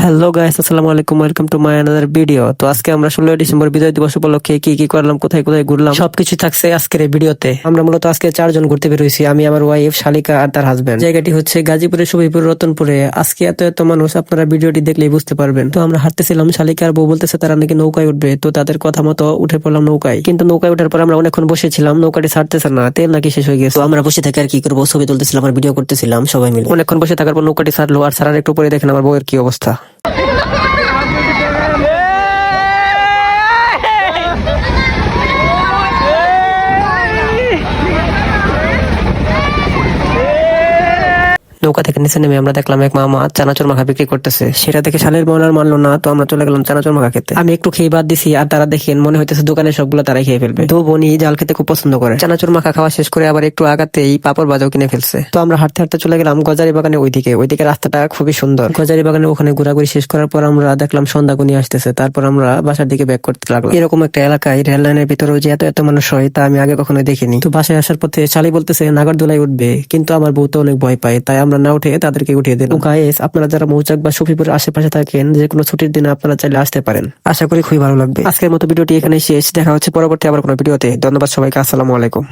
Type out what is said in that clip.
Hello guys, আসসালামু আলাইকুম, welcome to my another video. তো আজকে আমরা 16 ডিসেম্বর বিজয় দিবস উপলক্ষে কি কি করলাম, কোথায় কোথায় ঘুরলাম, সবকিছু থাকছে আজকের এই ভিডিওতে। আমরা মূলত আজকে 4 জন ঘুরতে বের হয়েছি, আমি, আমার ওয়াইফ, শালিকা আর তার হাজবেন্ড। জায়গাটি হচ্ছে গাজীপুরের সুবিপুর রতনপুরে। আজকে এত মানুষ, আপনারা ভিডিওটি দেখলেই বুঝতে পারবেন। তো আমরা হাঁটতেছিলাম, শালিকা আর বউ বলতেছে তারা নাকি নৌকায় উঠবে, তো তাদের কথা মতো উঠে পড়লাম নৌকায়। কিন্তু নৌকায় ওঠার পর আমরা অনেকক্ষণ বসেছিলাম, নৌকাটি ছাড়তেছে না, তেল নাকি শেষ হয়ে গেছে। তো আমরা বসে থেকে আর কি করবো, ছবি তুলতেছিলাম আর ভিডিও করতেছিলাম সবাই মিলে। অনেকক্ষণ বসে থাকার পর নৌকাটি ছাড়লো, আর ছাড়ার একটু পরে দেখেন আমার বউয়ের কি অবস্থা। নৌকা থেকে নিচে নেমে আমরা দেখলাম এক মামা চানাচুর মাখা বিক্রি করতেছে। সেটা দেখে শালের মন আর মানলো না, তো আমরা চলে গেলাম চানাচুর মাখা খেতে। আমি একটু খেয়ে বাদ দিছি, আর তারা দেখেন মনে হইতেছে দোকানের সবগুলো তারাই খেয়ে ফেলবে। দু বোনই জাল খেতে খুব পছন্দ করে। চানাচুর মাখা খাওয়া শেষ করে আবার একটু আগাতেই পাপড় ভাজাও কিনে ফেলছে। তো আমরা হাঁটতে হাঁটতে চলে গেলাম গজারি বাগানের ওইদিকে রাস্তাটা খুবই সুন্দর। গজারি বাগানের ওখানে ঘোরাঘুরি শেষ করার পর আমরা দেখলাম সন্ধ্যা গুনি আসতেছে। তারপর আমরা বাসার দিকে ব্যাক করতে লাগলাম। এরকম একটা এলাকায় রেল লাইনের ভিতরেও যে এত মানুষ হয় তা আমি আগে কখনো দেখিনি। তো বাসায় আসার পথে শালি বলতেছে নাগরদোলায় উঠবে, কিন্তু আমার বউ তো অনেক ভয় পায়, তাই আমরা না উঠে তাদেরকে উঠিয়ে দিলাম। গাইস, আপনারা যারা মৌচাক বা সফিপুরের আশেপাশে থাকেন, যে কোনো ছুটির দিনে আপনারা চাইলে আসতে পারেন। আশা করি খুবই ভালো লাগবে। আজকের মতো ভিডিওটি এখানে শেষ, দেখা হচ্ছে পরবর্তী আবার কোনো ভিডিওতে। ধন্যবাদ সবাইকে, আসসালামু আলাইকুম।